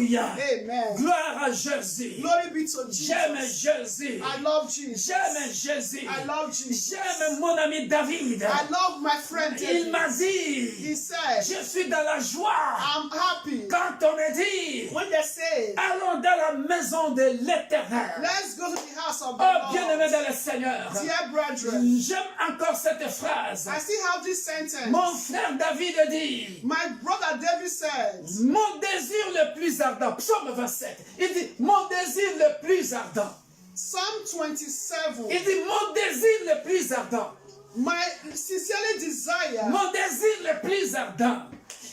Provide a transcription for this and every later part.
Alléluia. Amen. Gloire à Jésus. Glory be to J'aime Jesus. Jésus. I love Jesus. J'aime Jésus. I love Jesus. J'aime mon ami David. I love my friend Il David. m'a He dit, said, je suis dans la joie. I'm happy. Quand on me dit, When they say, allons dans la maison de l'Éternel. let's go to the house of the Oh, bien-aimé Lord. dans le Seigneur. Dear brethren, J'aime encore cette phrase. I still have this sentence. Mon frère David dit, My brother David says, mon désir le plus ardent, psaume 27, il dit, mon désir le plus ardent. Psalm 27, Il dit, mon désir le plus ardent, my sincerely desire, mon désir le plus ardent,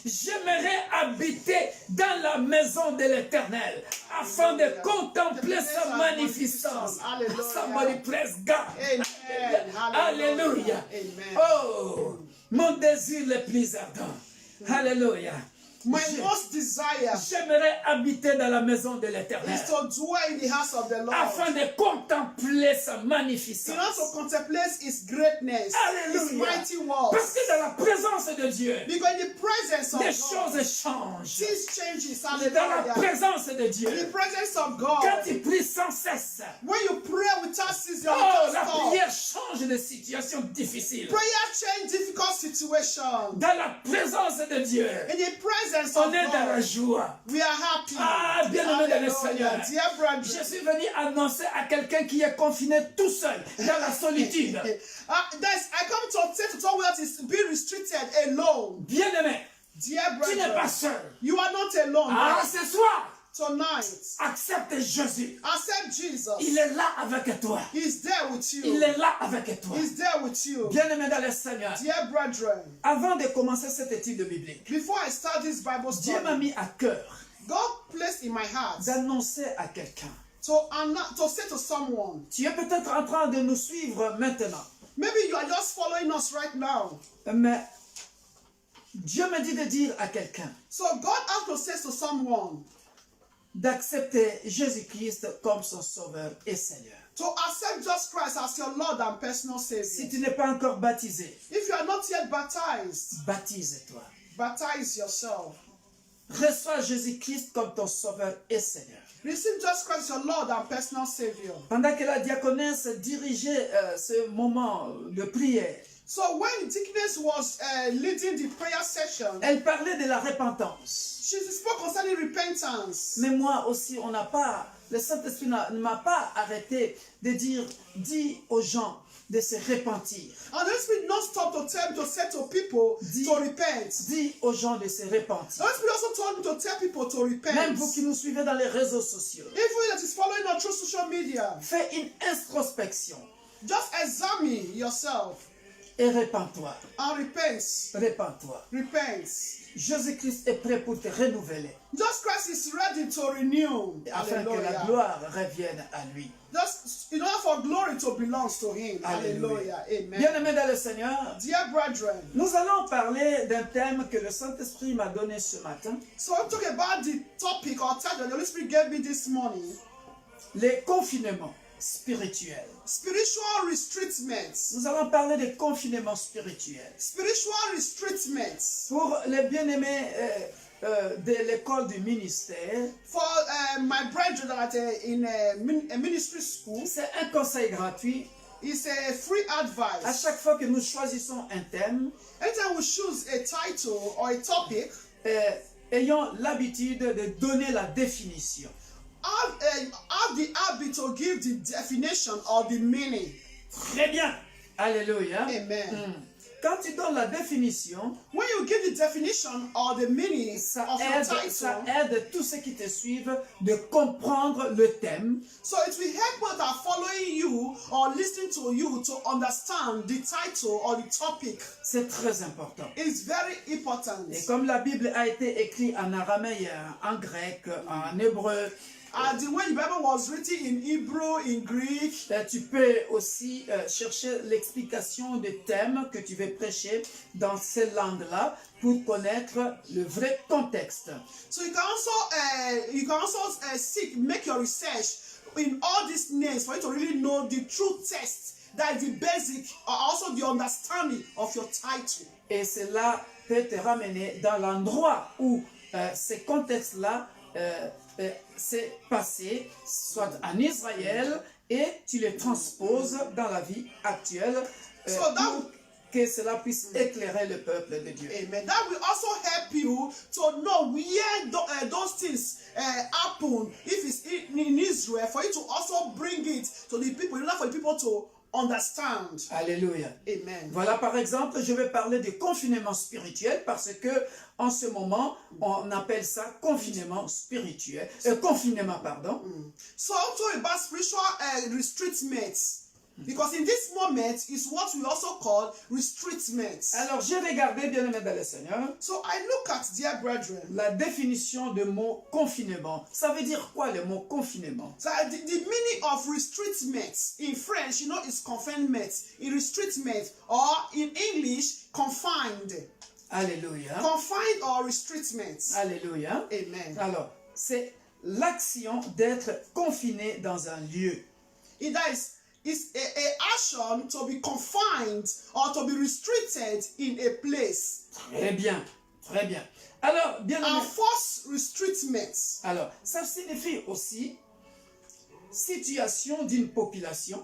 j'aimerais habiter dans la maison de l'Éternel afin de contempler sa magnificence. Hallelujah. Somebody praise God. Amen. Alléluia. Amen. Oh, mon désir le plus ardent. Alléluia. My most desire J'aimerais habiter dans la maison de l'Éternel is to dwell in the house of the Lord. afin de contempler sa In order magnificence. to contemplate His greatness, His Alléluia. mighty Parce works. que dans la présence de Dieu, Because in the presence of les God, choses changent. things changes. Dans la Hallelujah. présence de In the Dieu, presence of quand God, tu pries sans cesse, when you pray without ceasing, oh, without la stop, prière change de situation difficile. prayer change difficult situations. Dans la présence de Dieu, In the presence on of est dans la God, joie. we are happy. Ah, bien-aimé dans le Hallelujah. Seigneur. Dear Je brethren, suis venu annoncer à quelqu'un qui est confiné tout seul dans la solitude. I come to say to someone that is being restricted alone. Bien-aimé, Dear tu n'es pas brethren, seul. you are not alone. Ah, ce soir, Tonight, accepte Jésus. accept Jesus. Il est là avec toi. He's there with you. Il est là avec toi. He's there with you. Bien-aimé dans le Seigneur, Dear brethren, avant de commencer cette étude biblique, before I start this Bible Dieu m'a study, mis à cœur God placed in my heart d'annoncer à quelqu'un. to say to someone, Tu es peut-être en train de nous suivre maintenant, maybe you are just following us right now. mais Dieu me dit de dire à quelqu'un So God has to say to someone d'accepter Jésus-Christ comme son Sauveur et Seigneur. to accept Jesus Christ as your Lord and personal Si Savior. tu n'es pas encore baptisé, If you are not yet baptized, baptise-toi. baptize yourself. Reçois Jésus-Christ comme ton Sauveur et Seigneur. Receive Jesus Christ as your Lord and personal Savior. Pendant que la diaconesse dirigeait ce moment de prière, So when Deaconess was leading the prayer session, elle parlait de la repentance. she spoke concerning repentance. Mais moi aussi, le Saint-Esprit ne m'a pas arrêté de dire, dis aux gens de se repentir. And the Holy Spirit not stop to tell me to say to people to repent. Dis aux gens de se The repentir. Holy Spirit also told me to tell people to repent. Même vous qui nous suivez dans les réseaux sociaux, If you that is following us through social media, fais une introspection just examine yourself et repens-toi. and repent. Repens-toi. Repent. Jésus-Christ est prêt pour te renouveler, Jesus Christ is ready to renew. afin que la Hallelujah. gloire revienne à lui. Just in order for glory to belong to Him. Alléluia. Hallelujah. Amen. Bien-aimés dans le Seigneur, Dear brethren, nous allons parler d'un thème que le Saint-Esprit m'a donné ce matin, so I'm talking about the topic or title the Holy Spirit gave me this morning. les confinements spirituels. Spiritual restraints. Nous allons parler des confinements spirituels. Spiritual restraints. Pour les bien-aimés de l'école du ministère, For my brethren that are in a ministry school, c'est un conseil gratuit. it's a free À advice. chaque fois que nous choisissons un thème, Anytime we choose a title or a topic, ayons l'habitude de donner la définition. have the habit to give the definition or the meaning. Très bien. Alléluia. Amen. Quand tu donnes la définition, When you give the definition or the meaning ça of your ça title, aide tous ceux qui te suivent de comprendre le thème so it will help those that are following you or listening to you to understand the title or the topic. C'est très important. It's very important. Et comme la Bible a été écrite en araméen, en grec, en hébreu, The way the Bible was written in Hebrew, in Greek, tu peux aussi chercher l'explication des thèmes que tu veux prêcher dans ces langues-là pour connaître le vrai contexte. so you can also seek, make your research in all these names for you to really know the true text. That is the basic or also the understanding of your title. Et cela peut te ramener dans l'endroit où ces contextes-là c'est passé, soit en Israël, et tu les transposes dans la vie actuelle pour que cela puisse éclairer le peuple de Dieu. Amen. That will also help you to know where those things happen. If it's in Israel, for you to also bring it to the people, in order for the people to understand. Alléluia. Amen. Voilà, par exemple, je vais parler de confinement spirituel parce que en ce moment, on appelle ça confinement spirituel. Confinement, pardon. So also about spiritual restraints. Because in this moment is what we also call restraints. Alors, j'ai regardé, bien aimé dans le Seigneur, So I look at, dear brethren, la définition de mot confinement. Ça veut dire quoi le mot confinement? so the meaning of restraints in French, you know, is confinement. In restrainment, or in English, confined. Alléluia. Confined or restrainment. Alléluia. Amen. Alors, c'est l'action d'être confiné dans un lieu. It's a action to be confined or to be restricted in a place. Très bien, très bien. Alors, bien aimé, And forced restrainment. alors, ça signifie aussi situation d'une population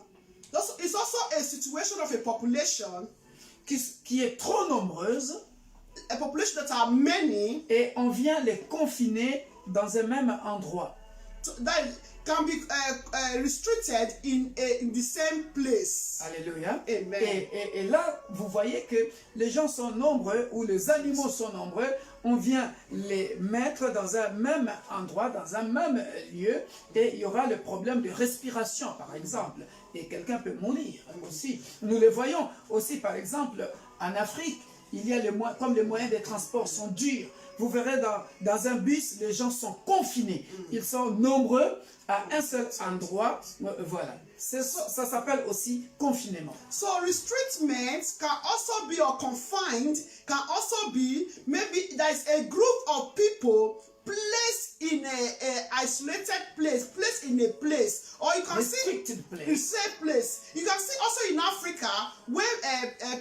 It's also a situation of a population qui est trop nombreuse a population that are many, et on vient les confiner dans un même endroit. that can be restricted in the same place. Alléluia. Amen. Et là, vous voyez que les gens sont nombreux ou les animaux sont nombreux. On vient les mettre dans un même endroit, dans un même lieu, et il y aura le problème de respiration, par exemple. Et quelqu'un peut mourir aussi. Nous le voyons aussi, par exemple, en Afrique, il y a comme les moyens de transport sont durs. Vous verrez dans un bus, les gens sont confinés. Ils sont nombreux à un seul endroit. Voilà. Ça s'appelle aussi confinement. So restrainment can also be, or confined can also be, maybe there is a group of people placed in a isolated place, placed in a place, or you can see Restricted place. the same place. You can see also in Africa where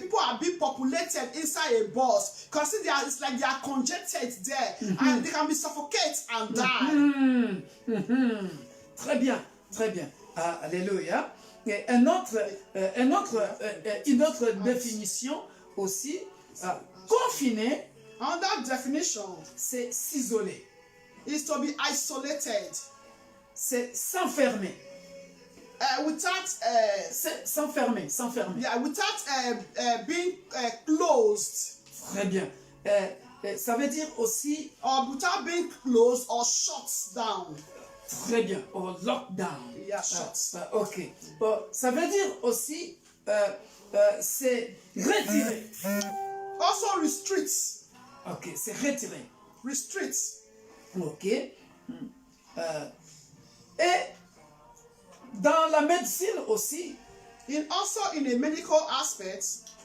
people are being populated inside a bus. You can see it's like they are congested there, and they can be suffocated and die. Très bien, très bien. Ah, alléluia. Et une autre définition aussi, confiner, Another definition c'est s'isoler, is to be isolated c'est s'enfermer. C'est s'enfermer, s'enfermer. without being closed, Très bien. Ça veut dire aussi, or without being closed or shut down. très bien, au lockdown. Yeah, shut. Ok. Bon, ça veut dire aussi, c'est retirer. Also restricts. Ok, c'est retirer. Restricts. Ok. Et dans la médecine aussi, Also in a medical aspect,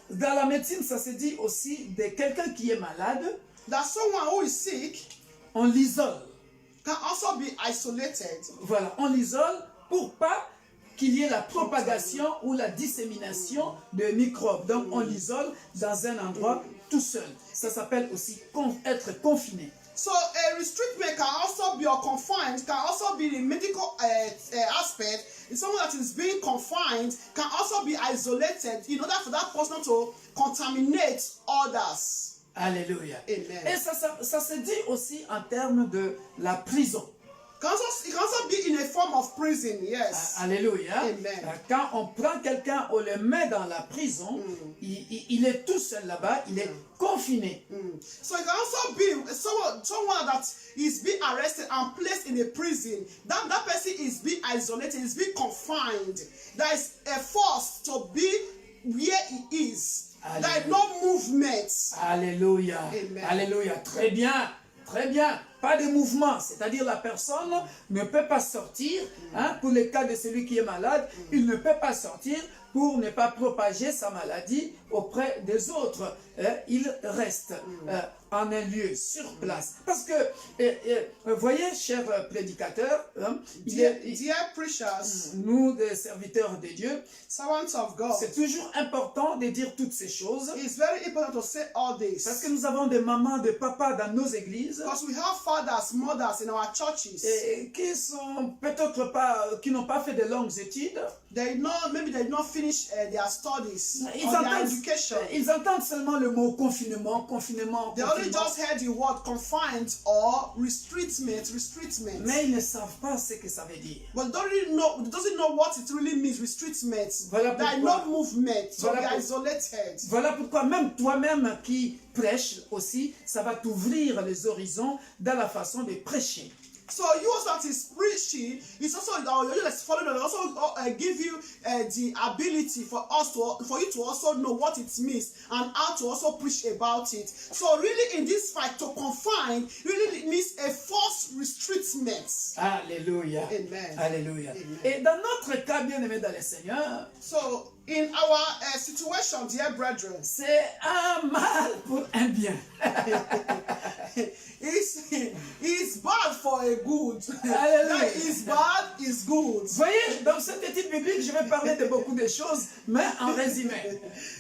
dans la médecine, ça se dit aussi de quelqu'un qui est malade, that someone who is sick on l'isole. can also be isolated. Voilà, on l'isole pour pas qu'il y ait la propagation ou la dissémination de microbes. Donc on l'isole dans un endroit tout seul. Ça s'appelle aussi être confiné. So a restriction can also be, or confined can also be the medical aspect. If someone that is being confined can also be isolated in order for that person to contaminate others. Alléluia. Amen. Et ça se dit aussi en termes de la prison. It can also be in a form of prison, yes. Alléluia. Amen. Quand on prend quelqu'un, on le met dans la prison, il est tout seul là-bas, il est confiné. So it can also be someone that is being arrested and placed in a prison. That person is being isolated, is being confined. There is a force to be where he is. There is no movement. Alléluia. Amen. Alléluia. Très bien. Très bien. Pas de mouvement. C'est-à-dire la personne ne peut pas sortir. Pour le cas de celui qui est malade, il ne peut pas sortir pour ne pas propager sa maladie auprès des autres. Il reste en un lieu, sur place. Parce que, vous voyez, chers prédicateurs, Dear preachers, nous, des serviteurs de Dieu, servants of God, c'est toujours important de dire toutes ces choses. it's very important to say all this. Parce que nous avons des mamans, des papas dans nos églises Because we have fathers, mothers in our churches. qui sont peut-être pas, qui n'ont pas fait de longues études. Maybe they did not finish their studies Ils or their entendent, education. ils entendent seulement le mot confinement, confinement, They only confinement. just heard the word confined or restrictment. Mais ils ne savent pas ce que ça veut dire. But doesn't know what it really means, restrictment. Voilà There are pourquoi- no movement, so Voilà they are pour- isolated. Voilà pourquoi même toi-même qui prêches aussi, ça va t'ouvrir les horizons dans la façon de prêcher. So you also that is preaching, it's also you just following and also give you the ability for you to also know what it means and how to also preach about it. So really in this fight to confine really means a false restrictment. Alléluia. Amen. Alléluia. Amen. Et dans notre cas, bien-aimé dans le Seigneur, So in our situation, dear brethren, c'est un mal pour un bien. it's bad for a good. Hallelujah. That is bad is good. Vous voyez, dans cette étude biblique, je vais parler de beaucoup de choses, mais en résumé.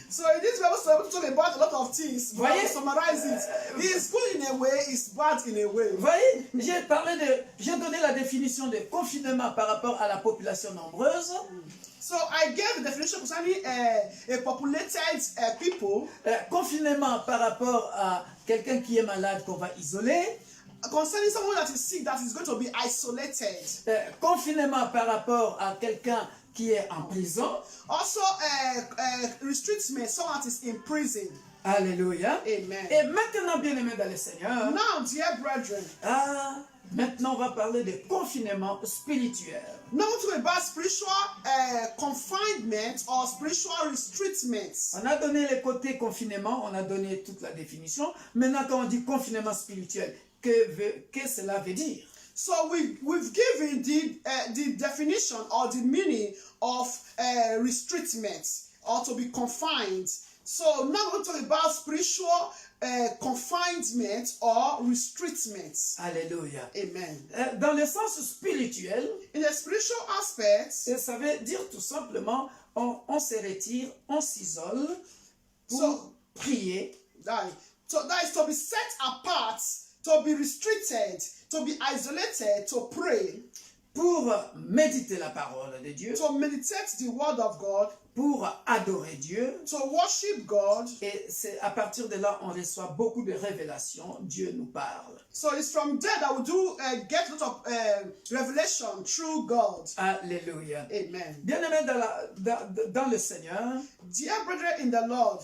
So in this Bible study, we're talking about a lot of things. But Voyez? to summarize it, it's good in a way, it's bad in a way. Vous voyez, j'ai donné la définition de confinement par rapport à la population nombreuse. So I gave the definition concerning a populated people, Confinement par rapport à quelqu'un qui est malade qu'on va isoler. concerning someone that is sick that is going to be isolated. Confinement par rapport à quelqu'un qui est en prison. Also, restrictment, someone that is in prison. Alléluia. Amen. Et maintenant, bien-aimés dans le Seigneur, Now, dear brethren, maintenant on va parler de confinement spirituel. now we're talking about spiritual confinement or spiritual restrictment. On a donné le côté confinement, on a donné toute la définition. Maintenant, quand on dit confinement spirituel, que cela veut dire? So we've given the definition or the meaning of restrictment or to be confined. So now we're talking about spiritual confinement or restrictment. Alléluia. Amen. Dans le sens spirituel, In the spiritual aspect, ça veut dire tout simplement, on se retire, on s'isole pour So- prier, that is to be set apart, to be restricted, to be isolated, to pray, pour méditer la parole de Dieu, to meditate the word of God, pour adorer Dieu. to worship God. Et c'est à partir de là, on reçoit beaucoup de révélations. Dieu nous parle. So it's from there that we do get a lot of revelation through God. Alléluia. Amen. Bien-aimés dans le Seigneur, Dear brethren in the Lord,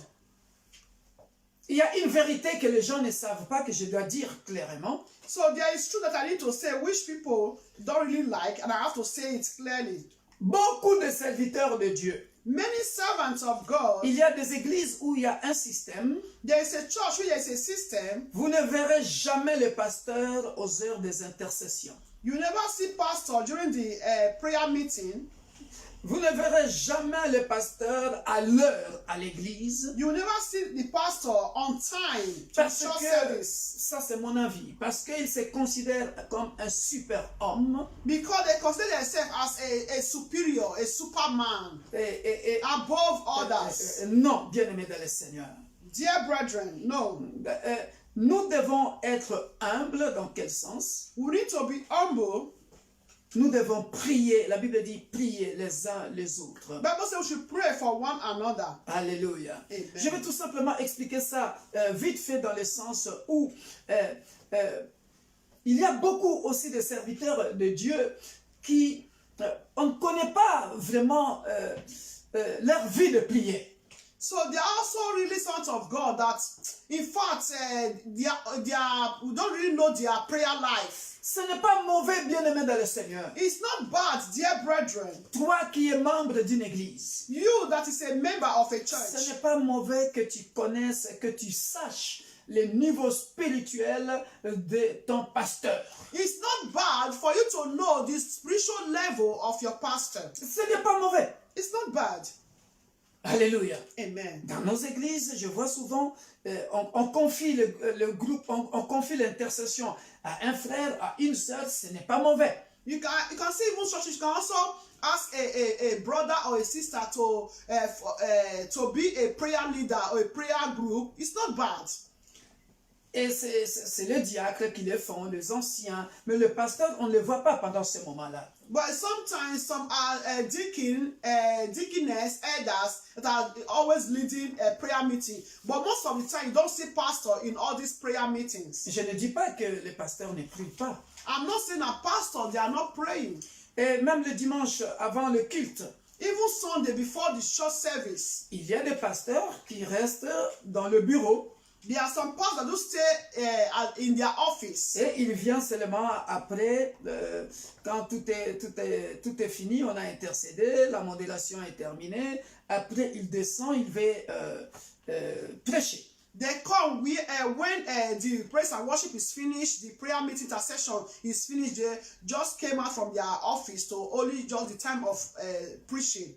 il y a une vérité que les gens ne savent pas, que je dois dire clairement. so there is truth that I need to say which people don't really like, and I have to say it clearly. Beaucoup de serviteurs de Dieu. Many servants of God, Il y a des églises où il y a un système. there is a church where there is a system. Vous ne verrez jamais le pasteur aux heures des intercessions. You never see pastor during the prayer meeting. Vous ne verrez jamais le pasteur à l'heure à l'église. You never see the pastor on time to Parce church que, service. ça c'est mon avis, parce qu'il se considère comme un super homme. Because they consider themselves as a superior, a superman, Et above others. non, bien-aimé dans le Seigneur. Dear brethren, no. Nous devons être humbles dans quel sens? We need to be humble. Nous devons prier. La Bible dit prier les uns les autres. Bible says we should pray for one another. Alléluia. Amen. Je vais tout simplement expliquer ça vite fait dans le sens où il y a beaucoup aussi de serviteurs de Dieu qui, on ne connaît pas vraiment leur vie de prier. So there are also really sons of God that, in fact, we don't really know their prayer life. Ce n'est pas mauvais, bien-aimé dans le Seigneur. It's not bad, dear brethren. Toi qui es membre d'une église, You that is a member of a ce church. n'est pas mauvais que tu connaisses, que tu saches les niveaux spirituels de ton pasteur. It's not bad for you to know the spiritual level of your pastor. Ce n'est pas mauvais. It's not bad. Alléluia. Amen. Dans nos églises, je vois souvent, on confie le groupe, on confie l'intercession à un frère, à une sœur, ce n'est pas mauvais. You can see even churches, you can also ask a brother or a sister to be a prayer leader or a prayer group. It's not bad. Et c'est le diacre qui le font, les anciens, mais le pasteur, on ne le voit pas pendant ce moment-là. But sometimes some are deaconess, elders that are always leading a prayer meeting. But most of the time, you don't see pastor in all these prayer meetings. Je ne dis pas que les pasteurs ne prient pas. I'm not saying that pastor, they are not praying. Et même le dimanche avant le culte, Even Sunday before the church service, il y a des pasteurs qui restent dans le bureau there are some pastors that do stay in their office. et il vient seulement après, quand tout est fini, on a intercédé, la modélation est terminée, après il descend, il va prêcher. They come when the praise and worship is finished, the prayer meeting intercession is finished. They just came out from their office to only just the time of preaching.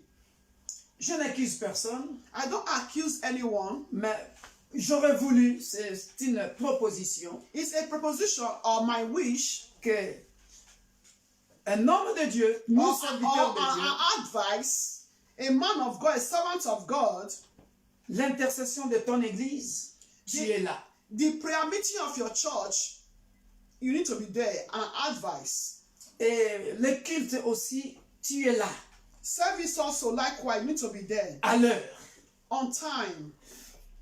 Je n'accuse personne, I don't accuse anyone. mais j'aurais voulu, c'est une proposition, It's a proposition or my wish que un homme de Dieu, nous or serviteurs de Dieu, an advice, a man of God, a servant of God, l'intercession de ton église, tu es là. the prayer meeting of your church, you need to be there, an advice. Et le culte aussi, tu es là, Service also likewise, you need to be there, à l'heure. on time.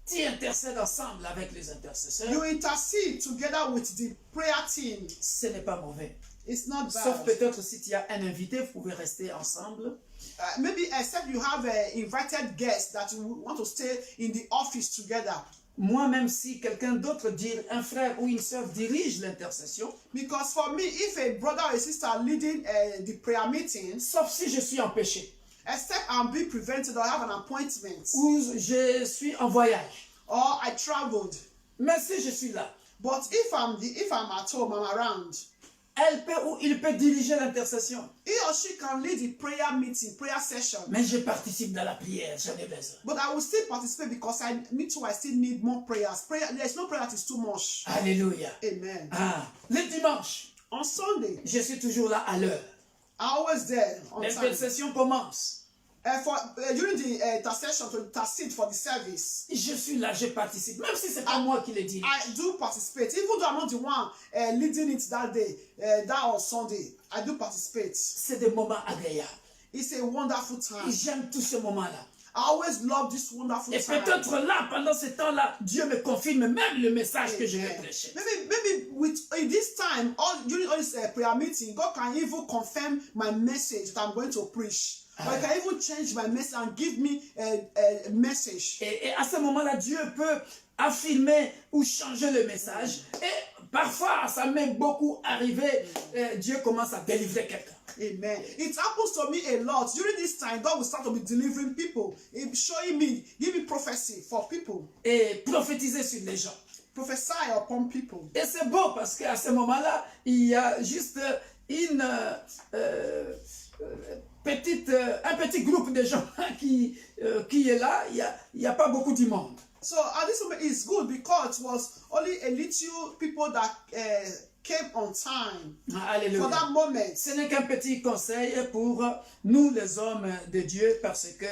Tu intercèdes ensemble avec les intercesseurs. You intercede together with the prayer team. Ce n'est pas mauvais. It's not Sauf bad. peut-être si tu as un invité, vous pouvez rester ensemble. Maybe except you have invited guests that you want to stay in the office together. Moi, même si quelqu'un d'autre, un frère ou une sœur dirige l'intercession, Because for me, if a brother or a sister are leading the prayer meetings, sauf si je suis empêché, except I'm being prevented or I have an appointment, ou je suis en voyage, or I traveled. mais si je suis là, But if I'm at home, I'm around, elle peut ou il peut diriger l'intercession. he or she can lead the prayer meeting, prayer session. Mais je participe dans la prière, j'en ai besoin. But I will still participate because I still need more prayers. There's no prayer that is too much. Alléluia. Amen. Ah, le dimanche, On Sunday, je suis toujours là à l'heure. I always there on time. L'intercession commence. During the intercession to intercede for the service, Je suis là, je participe, même si c'est pas moi qui le dirige. I do participate, even though I'm not the one leading it that day, that on Sunday. I do participate. C'est des moments agréables. It's a wonderful Et time. j'aime tout ce moment-là. I always love this wonderful Et time. peut-être là, pendant ce temps-là, Dieu me confirme même le message que je vais prêcher. Maybe in this time, during all this prayer meeting, God can even confirm my message that I'm going to preach. Or He can even change my message and give me a message. Et à ce moment-là, Dieu peut affirmer ou changer le message. Et parfois, ça m'est beaucoup arrivé. Dieu commence à délivrer quelqu'un. Amen. It happens to me a lot. During this time, God will start to be delivering people, showing me, giving prophecy for people, Et prophétiser sur les gens. prophesy upon people. Et c'est beau parce qu'à ce moment-là, il y a juste une un petit groupe de gens qui est là. Il n'y a pas beaucoup du monde. So at this moment, it's good because it was only a little people that came on time Alléluia. for that moment. Ce n'est qu'un petit conseil pour nous les hommes de Dieu parce que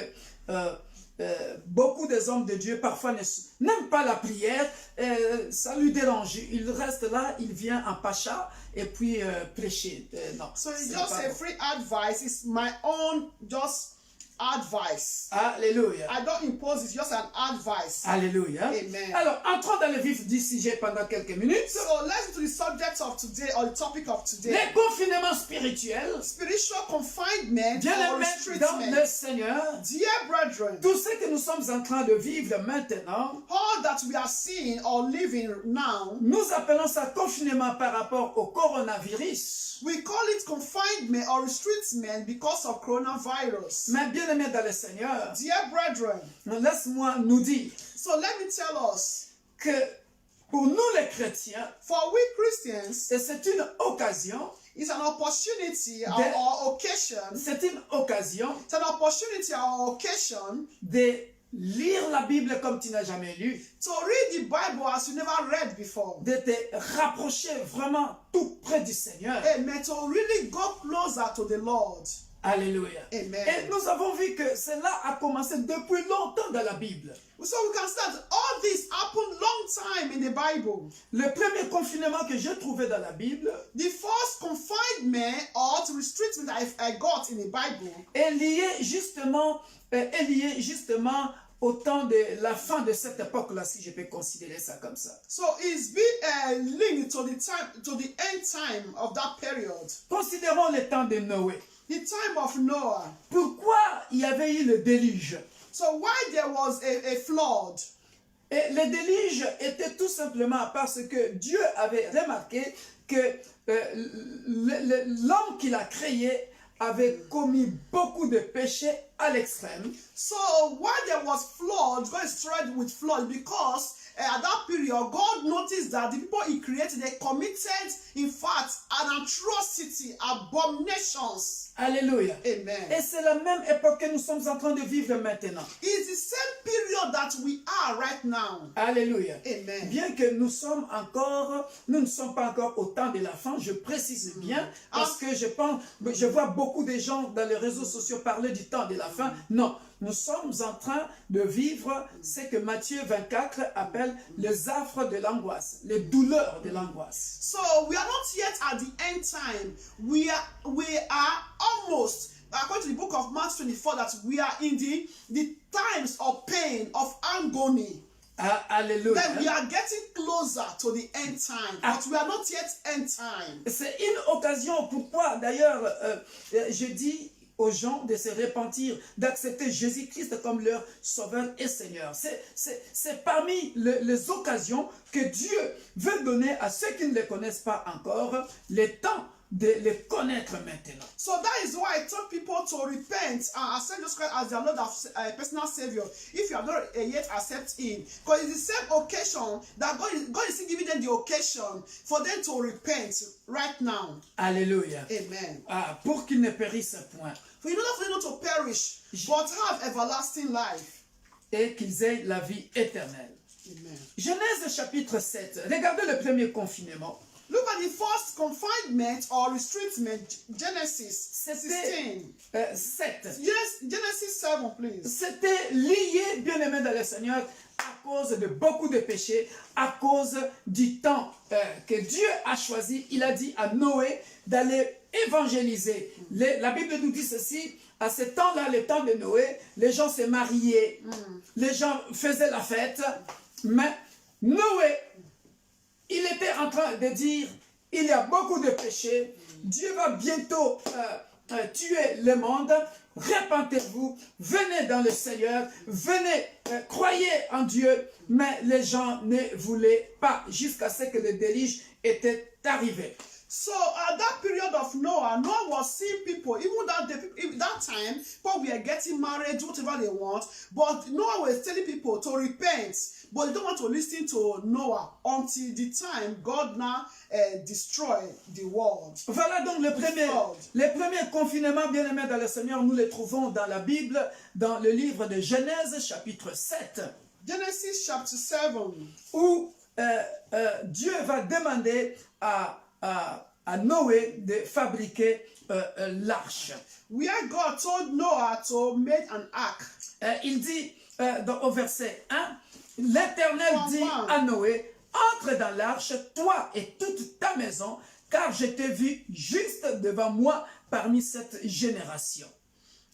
beaucoup des hommes de Dieu parfois n'aiment pas la prière, ça lui dérange. Il reste là, il vient en pacha et puis prêcher. Non, So it's c'est just pas a bon. free advice. It's my own just advice. Alléluia. I don't impose, it's just an advice. Alléluia. Amen. Alors, entrons dans le vif du sujet pendant quelques minutes. So let's get to the subject of today, or the topic of today. Les confinements spirituels, Spiritual confinement bien or aimés dans le restraint. Seigneur, Dear brethren, tout ce que nous sommes en train de vivre maintenant, all that we are seeing or living now, nous appelons ça confinement par rapport au coronavirus. we call it confinement or restraint because of coronavirus. Mais bien aimés dans le Seigneur, Dear brethren, laisse-moi nous dire so let me tell us, que pour nous les chrétiens, for we Christians, et c'est une occasion It's an opportunity The- or occasion. C'est une occasion It's an opportunity or occasion de lire la Bible comme tu n'as jamais lu, to read the Bible as you never read before. de te rapprocher vraiment tout près du Seigneur. Amen. To really go closer to the Lord. Alléluia. Amen. Et nous avons vu que cela a commencé depuis longtemps dans la Bible. So we can see that all this happened long time in the Bible. Le premier confinement que j'ai trouvé dans la Bible The first confinement or restriction I got in the Bible est lié justement au temps de la fin de cette époque-là, si je peux considérer ça comme ça. so it's been linked to the end time of that period. Considérons le temps de Noé. The time of Noah. Pourquoi il y avait eu le déluge? So why there was a flood? Et le déluge était tout simplement parce que Dieu avait remarqué que l'homme qu'il a créé avait commis beaucoup de péchés à l'extrême. So why there was flood, God started with flood because at that period God noticed that the people he created, they committed in fact an atrocity, abominations. Alléluia. Amen. Et c'est la même époque que nous sommes en train de vivre maintenant. It's the same period that we are right now. Alléluia. Amen. Bien que nous ne sommes pas encore au temps de la fin, je précise bien, parce que je vois beaucoup de gens dans les réseaux sociaux parler du temps de la fin. Non, nous sommes en train de vivre ce que Matthieu 24 appelle les affres de l'angoisse, les douleurs de l'angoisse. So we are not yet at the end time. We are almost, according to the book of Mark 24, that we are in the times of pain, of agony. Alléluia. Then we are getting closer to the end time, but we are not yet end time. C'est une occasion, pourquoi d'ailleurs je dis aux gens de se repentir, d'accepter Jésus-Christ comme leur sauveur et Seigneur. C'est parmi les occasions que Dieu veut donner à ceux qui ne le connaissent pas encore, le temps de le connaître maintenant. So that is why I tell people to repent and accept Jesus Christ as their Lord and personal Savior if you have not yet accepted Him. Because it's the same occasion that God is still giving them the occasion for them to repent right now. Alléluia. Amen. Pour qu'ils ne périssent point. For in order for them not to perish, but have everlasting life. Et qu'ils aient la vie éternelle. Amen. Genèse chapitre 7. Regardez le premier confinement. Look at the first confinement or restriction, Genesis 16. 7. Yes, Genesis 7, please. C'était lié, bien aimé dans le Seigneur, à cause de beaucoup de péchés, à cause du temps que Dieu a choisi. Il a dit à Noé d'aller évangéliser. La Bible nous dit ceci, à ce temps-là, le temps de Noé, les gens se mariaient, les gens faisaient la fête, mais Noé, il était en train de dire, il y a beaucoup de péchés, Dieu va bientôt tuer le monde, repentez-vous, venez dans le Seigneur, venez, croyez en Dieu, mais les gens ne voulaient pas jusqu'à ce que le déluge était arrivé. So at that period of Noah was seeing people, even that time, people were getting married, whatever they want, but Noah was telling people to repent, but they don't want to listen to Noah until the time God now destroyed the world. Voilà donc le premier confinement, bien aimé dans le Seigneur, nous le trouvons dans la Bible, dans le livre de Genèse, chapitre 7. Genesis chapter 7. Où Dieu va demander à Noé de fabriquer l'arche. Where God told Noah to make an ark. Il dit au verset 1, l'Éternel dit à Noé, entre dans l'arche, toi et toute ta maison, car je t'ai vu juste devant moi parmi cette génération.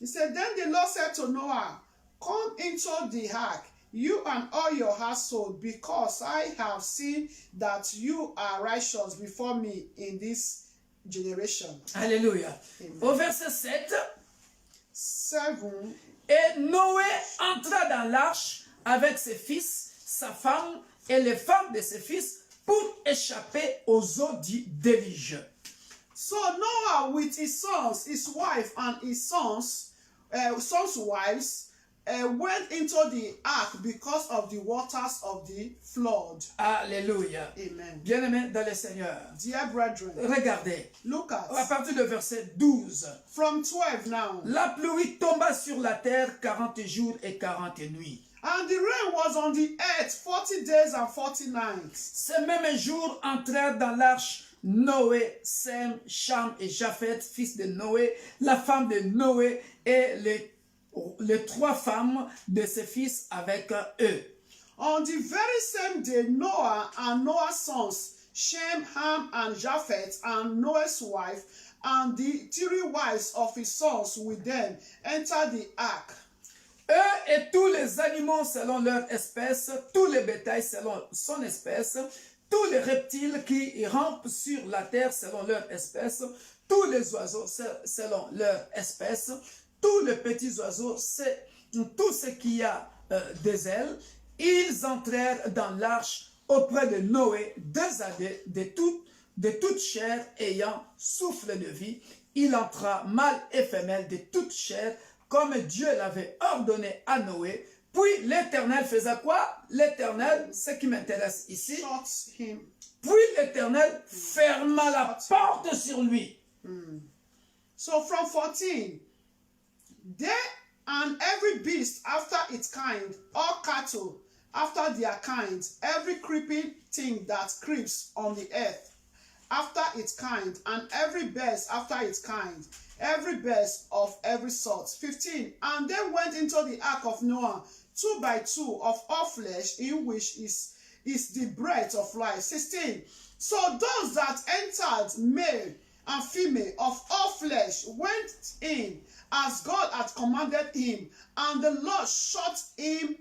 He said, then the Lord said to Noah, come into the ark, you and all your household, because I have seen that you are righteous before me in this generation. Alléluia. Au verset 7, et Noé entra dans l'arche avec ses fils, sa femme et les femmes de ses fils pour échapper aux eaux du déluge. So Noah with his sons, his wife and his sons' wives went into the ark because of the waters of the flood. Alléluia. Amen. Bien-aimés dans le Seigneur, Dear brethren, regardez, look à at partir du verset 12, from 12 now. la pluie tomba sur la terre 40 jours et 40 nuits. And the rain was on the earth 40 days and 40 nights. Ces mêmes jours entrèrent dans l'arche Noé, Sem, Cham et Japheth, fils de Noé, la femme de Noé et les trois femmes de ses fils avec eux. On the very same day, Noah and Noah's sons, Shem, Ham, and Japheth, and Noah's wife, and the 3 wives of his sons with them, entered the ark. Eux et tous les animaux selon leur espèce, tous les bétails selon son espèce, tous les reptiles qui rampent sur la terre selon leur espèce, tous les oiseaux selon leur espèce, tous les petits oiseaux, tout ce qui a des ailes, ils entrèrent dans l'arche auprès de Noé, 2 années de toute chair ayant souffle de vie. Il entra mâle et femelle de toute chair, comme Dieu l'avait ordonné à Noé. Puis l'Éternel faisait quoi? L'Éternel, ce qui m'intéresse ici, Shut him. puis l'Éternel ferma la porte sur lui. So from 14, they and every beast after its kind, all cattle after their kind, every creeping thing that creeps on the earth after its kind, and every beast after its kind, every beast of every sort. 15, and they went into the ark of Noah, 2 by 2 of all flesh, in which is the breath of life. 16, so those that entered, male and female of all flesh, went in as God had commanded him, and the Lord shut him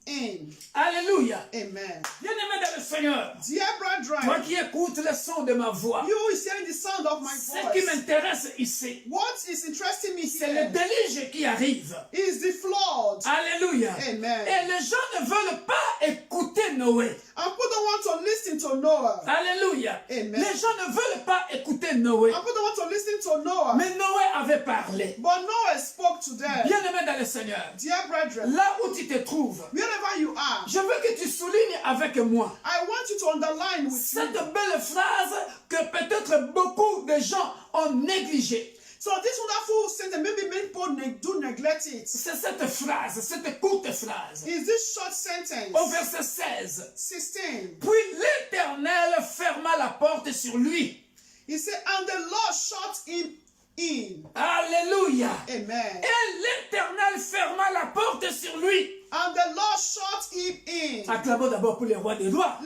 in. Alléluia. Amen. Bien-aimé dans le Seigneur, Dear toi brethren, qui écoutes le son de ma voix, you who is hearing the sound of my ce qui voice, m'intéresse ici, what is interesting me c'est le here déluge qui arrive. is the flood. Alléluia. Amen. Et les gens ne veulent pas écouter Noé. And people don't want to listen to Noah. Alléluia. Amen. Les gens ne veulent pas écouter Noé. And people don't want to listen to Noah. Mais Noé avait parlé. But Noah spoke to them. Bien-aimé dans le Seigneur, Dear brethren, là où tu te trouves, wherever you are, je veux que tu soulignes avec moi I want you to underline with cette me. belle phrase que peut-être beaucoup de gens ont négligée. So this wonderful sentence, maybe many people do neglect it. C'est cette phrase, cette courte phrase. Is this short sentence? Au verset 16. 16. Puis l'Éternel ferma la porte sur lui. He said, and the Lord shut him in. Alléluia. Amen. Et l'Éternel ferma la porte sur lui. And the Lord shut him in. Acclamons d'abord pour les rois des rois.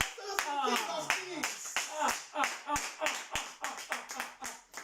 King of kings.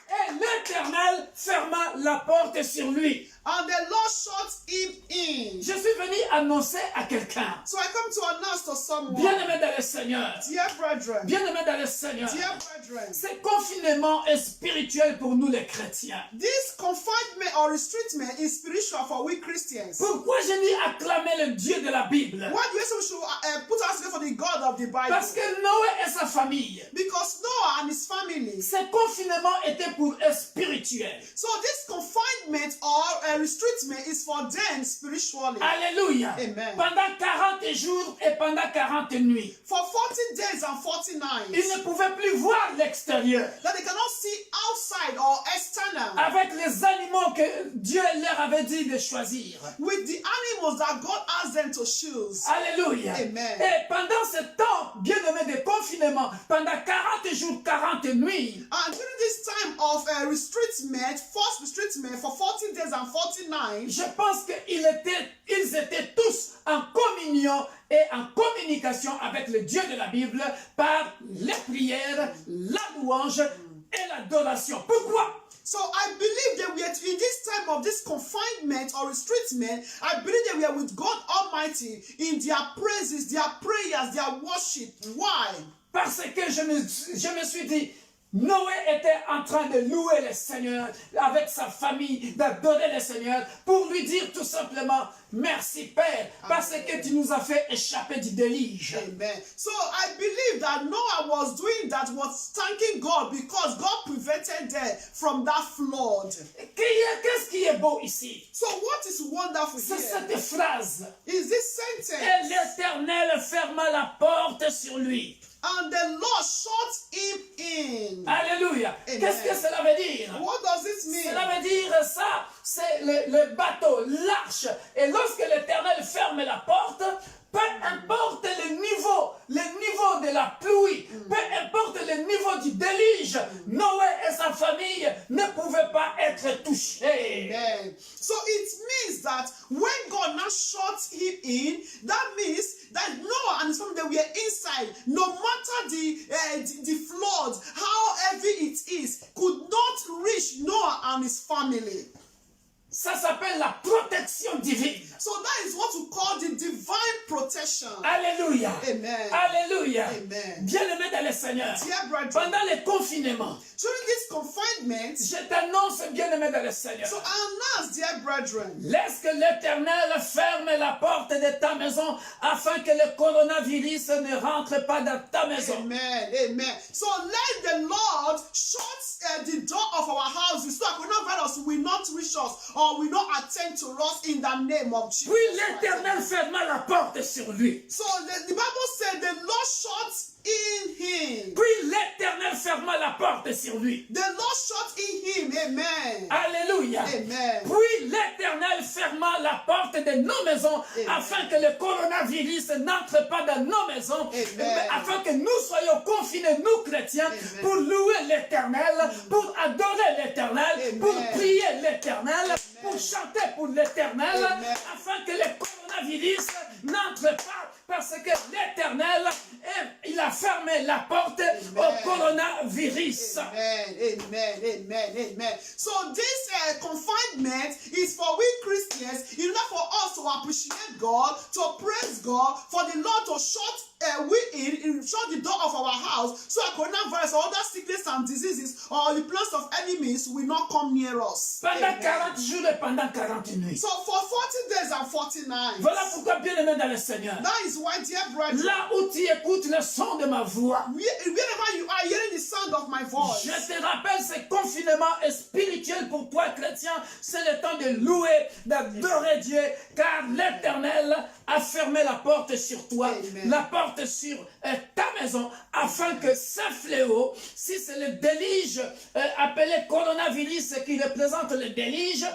Et l'Éternel ferma la porte sur lui. And the Lord shut him in. Je suis venu annoncer à quelqu'un. So I come to announce to someone, Bien-aimé dans le Seigneur. dear brethren, Bien-aimé dans le Seigneur. dear brethren, Ce confinement est spirituel pour nous les chrétiens. this confinement or restriction is spiritual for we Christians. Pourquoi j'ai dit acclamer le Dieu de la Bible? Why do you say we should put ourselves for the God of the Bible? Parce que Noé et sa famille, Because Noah and his family. ce confinement était pour eux spirituel. So this confinement or restriction is for them spiritually. Alléluia. Amen. Pendant 40 jours et pendant 40 nuits, For 40 days and 40 nights. ils ne pouvaient plus voir l'extérieur. That they cannot see outside or external. Avec les animaux que Dieu leur avait dit de choisir. With the animals that God asked them to choose. Alléluia. Amen. Et pendant ce temps, bien-aimé de confinement, pendant 40 jours, 40 nuits, And during this time of restriction, forced restriction for 40 days and 40 nights, je pense qu'ils étaient tous en communion et en communication avec le Dieu de la Bible par les prières, la louange et l'adoration. Pourquoi? so I believe that we are in this time of this confinement or restriction. I believe that we are with God Almighty in their praises, their prayers, their worship. Why? Parce que je me suis dit, Noé était en train de louer le Seigneur avec sa famille, d'adorer le Seigneur pour lui dire tout simplement merci Père parce que tu nous as fait échapper du déluge. Amen. So I believe that Noah was doing that, was thanking God because God prevented them from that flood. Qu'est-ce qui est beau ici? So what is wonderful C'est here cette phrase. is this Et sentence. l'Éternel ferma la porte sur lui. And the Lord shut him in. Alléluia. Amen. Qu'est-ce que cela veut dire? What does this mean? Cela veut dire ça, c'est le bateau, l'arche. Et lorsque l'Éternel ferme la porte, peu importe le niveau de la pluie, peu importe le niveau du déluge, Noé et sa famille ne pouvaient pas être touchés. Amen. So it means that when God now shut him in, that means that Noah and his family, they were inside. No matter the flood, how heavy it is, could not reach Noah and his family. Ça s'appelle la protection divine. So that is what we call the divine protection. Alléluia. Amen. Alléluia. Amen. Bien-aimé dans le Seigneur, Dear brethren, pendant le confinement, during this confinement, je t'annonce, bien-aimé dans le Seigneur, so I announce, dear brethren, laisse que l'Éternel ferme la porte de ta maison afin que le coronavirus ne rentre pas dans ta maison. amen, amen. So let the Lord shut the door of our houses so that coronavirus will not reach us or will not attend to us in the name of Jesus. Puis l'Éternel ferma la porte sur lui. So the Bible said the Lord shut in him. Puis l'Éternel ferma la porte sur lui. The Lord shut in him. Amen. Alléluia. Amen. Puis l'Éternel ferma la porte de nos maisons afin que le coronavirus n'entre pas dans nos maisons, afin que nous soyons confinés, nous chrétiens, pour louer l'Éternel, pour adorer l'Éternel, pour prier l'Éternel, pour chanter pour l'Éternel, afin que le coronavirus n'entre pas, parce que l'Éternel, il a fermé la porte au coronavirus. Amen, amen, amen, amen. So this confinement is for we Christians in order for us to appreciate God, to praise God, for the Lord to shut shut the door of our house so that coronavirus or other sickness and diseases or the plans of enemies will not come near us. Pendant 40 jours et pendant 40 nuits. So for 40 days and 40 nights. Voilà pourquoi, bien-aimé dans le Seigneur, That is why, dear brethren, là où tu écoutes le son de ma voix, wherever you are hearing the sound of my voice, je te rappelle, ce confinement est spirituel pour toi, chrétien. C'est le temps de louer, d'adorer Dieu, car l'Éternel a fermé la porte sur toi, Amen. la porte sur ta maison, afin que ce fléau, si c'est le déluge appelé coronavirus qui représente le déluge,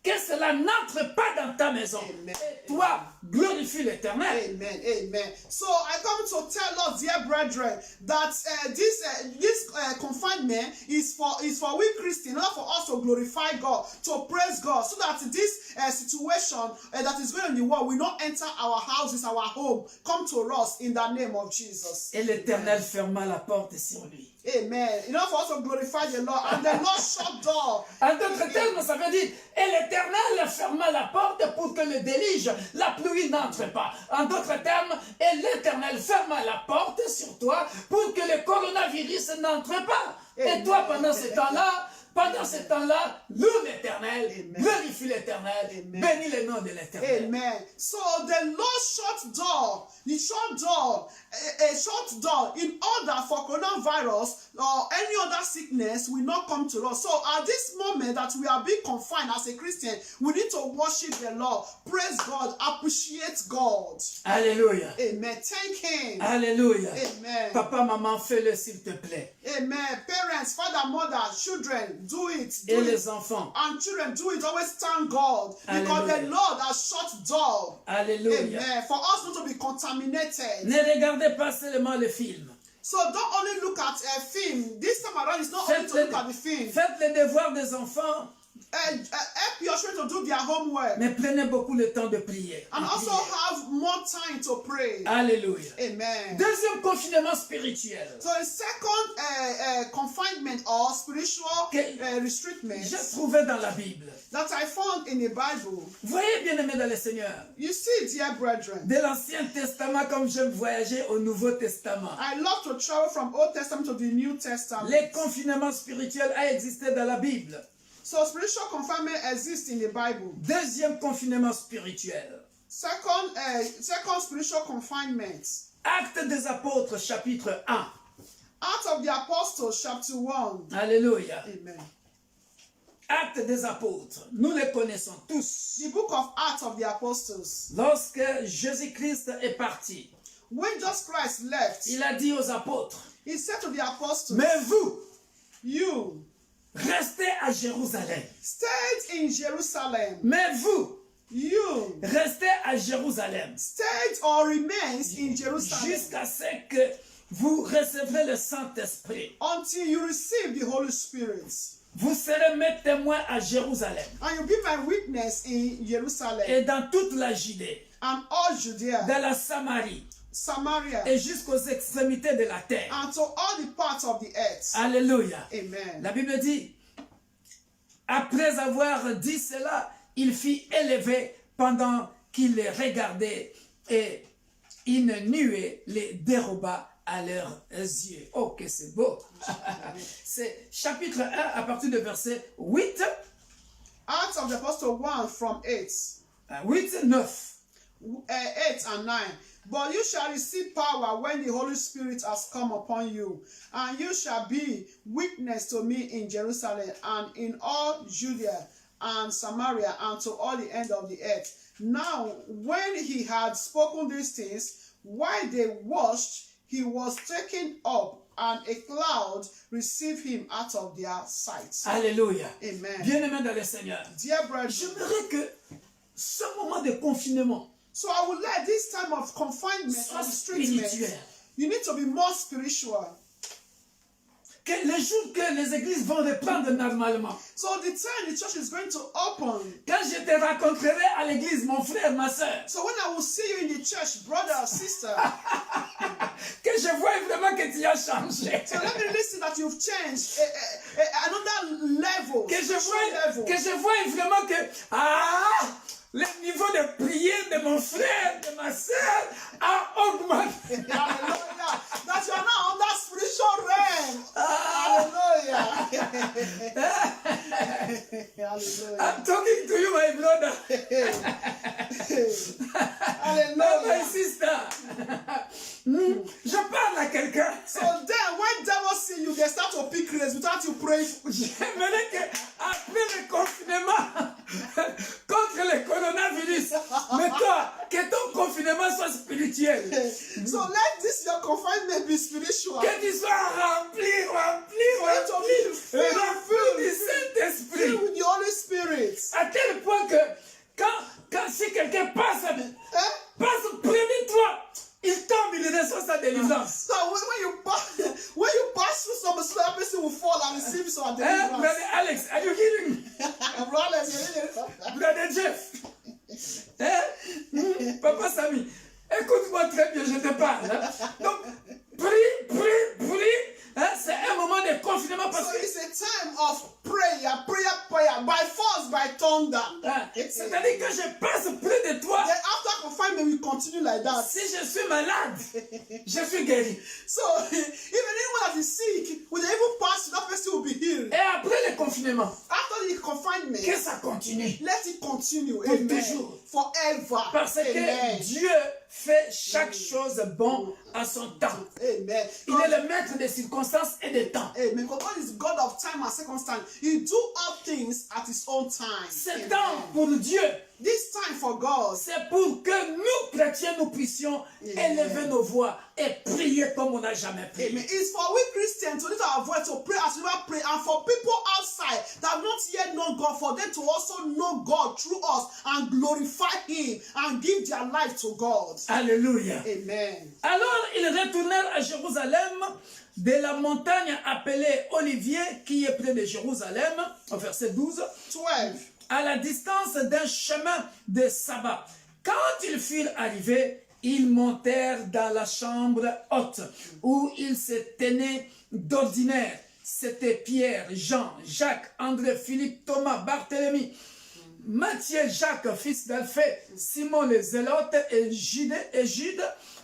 que cela n'entre pas dans ta maison. Amen. Et toi, glorifie l'Éternel. Amen, amen. So I come to tell us, dear brethren, that this confinement is for we Christians, in order for us to glorify God, to praise God, so that this situation that is going on in the world will not enter our houses, our home, come to us in the name of Jesus. Et l'Éternel ferma la porte sur lui. Amen. In order for us to glorify the Lord, and the Lord shut door. En d'autres termes, ça veut dire, et l'Éternel ferma la porte pour que le déluge, la pluie n'entre pas. En d'autres termes, et l'Éternel ferma la porte sur toi pour que le coronavirus n'entre pas. Et toi, pendant ce temps-là, loue l'Éternel, glorifie l'Éternel, bénis le nom de l'Éternel. Amen. So the Lord shut door, a shut door in order for coronavirus or any other sickness will not come to us. So at this moment that we are being confined as a Christian, we need to worship the Lord, praise God, appreciate God. Alléluia. Amen. Thank Him. Alléluia. Amen. Papa, maman, fais-le s'il te plaît. Amen. Parents, father, mother, children, do it. Et Do it. les enfants. And children, do it. Always thank God. Because Hallelujah. the Lord has shut door. Alléluia. Amen. For us not to be contaminated. Ne regardez pas seulement le film. So don't only look at a film. This time around, it's not only to look at the film. Faites les devoirs des enfants help your children to do their homework. Mais prenez beaucoup le temps de prier. And also have more time to pray. Alléluia. Amen. Deuxième confinement spirituel. So a second confinement or spiritual restriction J'ai trouvé dans la Bible. that I found in the Bible. Voyez, bien-aimés dans le Seigneur, You see, dear brethren, de l'Ancien Testament comme j'aime voyager au Nouveau Testament. I love to travel from Old Testament to the New Testament. Les confinements spirituels ont existé dans la Bible. So spiritual confinement exists in the Bible. Deuxième confinement spirituel. Second spiritual confinement. Actes des Apôtres, chapitre 1. Acts of the Apostles, chapter 1. Alléluia. Amen. Actes des Apôtres, nous les connaissons tous. The book of Acts of the Apostles. Lorsque Jésus-Christ est parti, When Jesus Christ left, il a dit aux apôtres, he said to the apostles, mais vous, you restez à Jérusalem. stayed in Jerusalem. Mais vous, You restez à Jérusalem. stayed or remains in Jerusalem Jusqu'à ce que vous recevrez le Saint-Esprit. until you receive the Holy Spirit. Vous serez mes témoins à Jérusalem And you'll be my witness in Jerusalem et dans toute la Judée, and all Judea, dans la Samarie Samaria, et jusqu'aux extrémités de la terre. and to all the parts of the earth. Alléluia. Amen. La Bible dit, après avoir dit cela, il fit élever pendant qu'il les regardait et une nuée les déroba à leurs yeux. Oh, que c'est beau. C'est chapitre 1 à partir de verset 8, Acts of the Apostle 1 from 8. 8, 9. 8 and 9. But you shall receive power when the Holy Spirit has come upon you, and you shall be witness to me in Jerusalem and in all Judea and Samaria and to all the end of the earth. Now, when he had spoken these things, while they watched, he was taken up, and a cloud received him out of their sight. Alléluia. Amen. Bien-aimé dans le Seigneur. Dear brethren, J'aimerais que ce moment de confinement so I would like this time of confinement soit and restriction. spirituel. You need to be more spiritual. Que les jours que les églises vont reprendre normalement. So the time the church is going to open. Quand je te rencontrerai à l'église, mon frère, ma soeur, So when I will see you in the church, brother or sister, que je vois vraiment que tu as changé. so let me really see that you've changed another level, Que je spiritual vois vraiment que le niveau de prière de mon frère, de ma soeur a augmenté. Hallelujah. That you are now on that spiritual realm. Hallelujah. Hallelujah. I'm talking to you, my brother. Hallelujah. My sister. Je parle à quelqu'un. So then when devil see you, they start to pick race without you praying. J'aimerais qu'après le confinement contre le coronavirus, mais toi, que ton confinement soit spirituel. So let this your confinement be spiritual. Que tu sois rempli du Saint-Esprit. Filled with the Holy Spirit. À tel point que quand si quelqu'un passe près de toi, il tombe, il reçoit sa délivrance. So when you pass through some slow, that person will fall and receive some deliverance. Brother Alex, are you hearing me? Brother Jeff. Papa Samy, écoute-moi très bien, je te parle. Donc, prie. C'est un moment de confinement parce So que it's a time of prayer, by force, by thunder. c'est-à-dire que je passe près de toi. Then after confinement, we continue like that. Si je suis malade, je suis guéri. So if anyone that is sick, when they even pass, that person will be healed. Et après le confinement, After the confinement, que ça continue. let it continue. Pour Amen. toujours. Forever. Parce que Amen. Dieu fait chaque chose bon à son temps. Amen. Il est le maître des circonstances et des temps. Amen. Because God is God of time and circumstance. He do all things at His own time. C'est Amen. temps pour Dieu. This time for God. C'est pour que nous, chrétiens, nous puissions élever nos voix et prier comme on n'a jamais prié. Amen. It's for we Christians to lift our voice to pray as we pray, and for people outside that have not yet known God, for them to also know God through us and glorify glorify him and give their life to God. Alléluia. Amen. Alors ils retournèrent à Jérusalem de la montagne appelée Olivier, qui est près de Jérusalem, au verset 12, 12. à la distance d'un chemin de sabbat. Quand ils furent arrivés, ils montèrent dans la chambre haute, où ils se tenaient d'ordinaire. C'était Pierre, Jean, Jacques, André, Philippe, Thomas, Barthélemy, Matthieu, Jacques, fils d'Alphée, Simon le Zélote et Jude,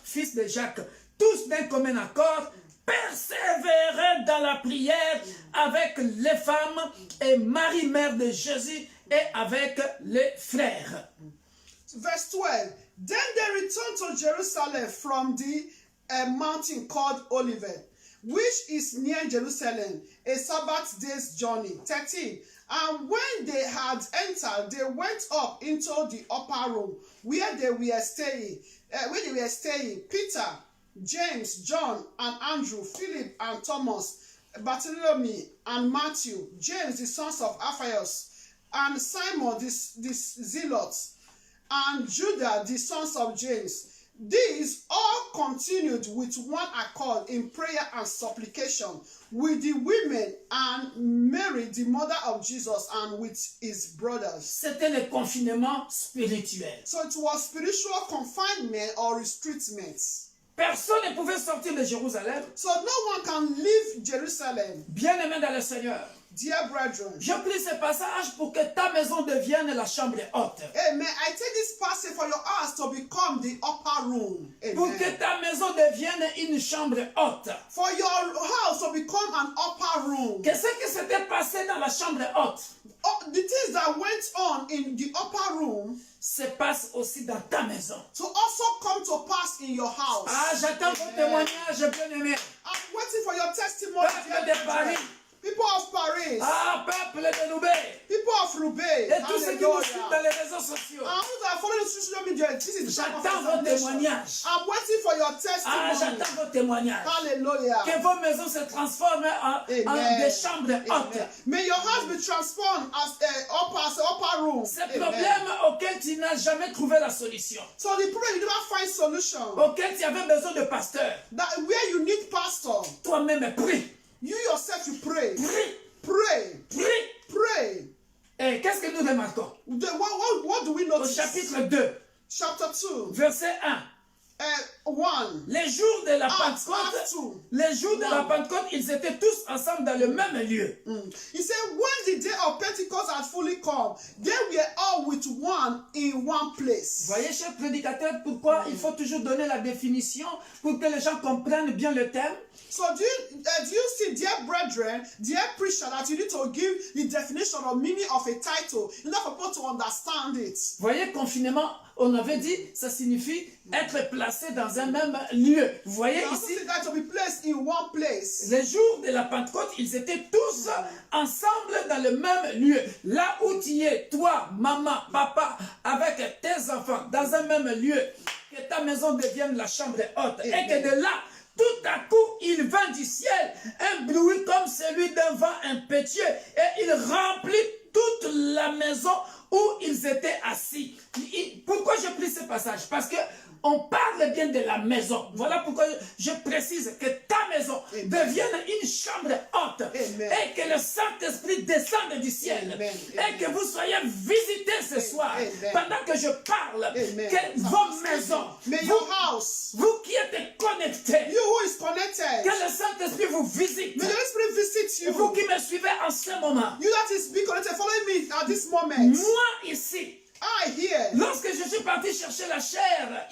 fils de Jacques. Tous d'un commun accord persévéraient dans la prière avec les femmes et Marie, mère de Jésus, et avec les frères. Verse 12. Then they returned to Jerusalem from the mountain called Olivet, which is near Jerusalem, a Sabbath day's journey. 13. And when they had entered, they went up into the upper room where they were staying. Peter, James, John, and Andrew, Philip, and Thomas, Bartholomew, and Matthew, James, the sons of Alphaeus, and Simon, the Zealot, and Judah, the sons of James. These all continued with one accord in prayer and supplication with the women and Mary, the mother of Jesus, and with his brothers. C'était le confinement spirituel. So it was spiritual confinement or restraint. Personne ne pouvait sortir de Jérusalem. So no one can leave Jerusalem. Bien-aimé dans le Seigneur, Dear brethren, je prie ce passage pour que ta maison devienne la chambre haute. amen. I take this passage for your house to become the upper room. Pour Amen. que ta maison devienne une chambre haute. For your house to become an upper room. Qu'est-ce qui s'était passé dans la chambre haute Oh, the things that went on in the upper room se passe aussi dans ta maison. to also come to pass in your house. Ah, j'attends vos témoignages, bien-aimés. I'm waiting for your testimony, Peuple dear de brethren. Paris. People of Paris, Ah, peuple de Loubet. people of Roubaix, Et tous ceux qui nous suivent dans hallelujah. les réseaux sociaux. And those that follow the social media, this is the time of J'attends vos examination. témoignages. I'm waiting for your Ah, testimony. j'attends vos témoignages. Hallelujah. Que vos maisons se transforment en des chambres hautes. Amen. May your house be transformed as an upper room. Ces Amen. problèmes auxquels tu n'as jamais trouvé la solution, So the problem you never find solution. auxquels tu avais besoin de pasteur, That where you need pastor, toi-même prie, you yourself you pray, prie, pray, prie. pray. Et qu'est-ce que nous remarquons? What do we Au notice? chapitre 2, Chapter 2, verset 1. 1. Les jours de la Acts Pentecôte, 2. les jours de la Pentecôte, ils étaient tous ensemble dans le même lieu. He said, when the day of Pentecost had fully come, they were all with one in one place. Voyez, chers prédicateurs, pourquoi il faut toujours donner la définition pour que les gens comprennent bien le thème? So do you see, dear brethren, dear preacher, that you need to give the definition or meaning of a title in order for people to understand it? Voyez, confinement, on avait dit, ça signifie être placé dans un même lieu. Vous voyez You also ici, see that to be placed in one place. les jours de la Pentecôte, ils étaient tous ensemble dans le même lieu. Là où tu es, toi, maman, papa, avec tes enfants, dans un même lieu, que ta maison devienne la chambre haute. Et que de là, tout à coup, il vint du ciel un bruit comme celui d'un vent impétueux et il remplit toute la maison où ils étaient assis. Pourquoi je prie ce passage? Parce que on parle bien de la maison. Voilà pourquoi je précise que ta maison devienne une chambre haute. Amen. Et que le Saint-Esprit descende du ciel. Amen. Et que vous soyez visités ce soir. Amen. Pendant que je parle, Amen. que vos maisons, May your house, vous qui êtes connectés, you who is connected, que le Saint-Esprit vous visite. may the Holy Spirit visit Vous you. qui me suivez en ce moment. You that is be connected, following me at this moment. Moi ici, I here. lorsque je suis parti chercher la chair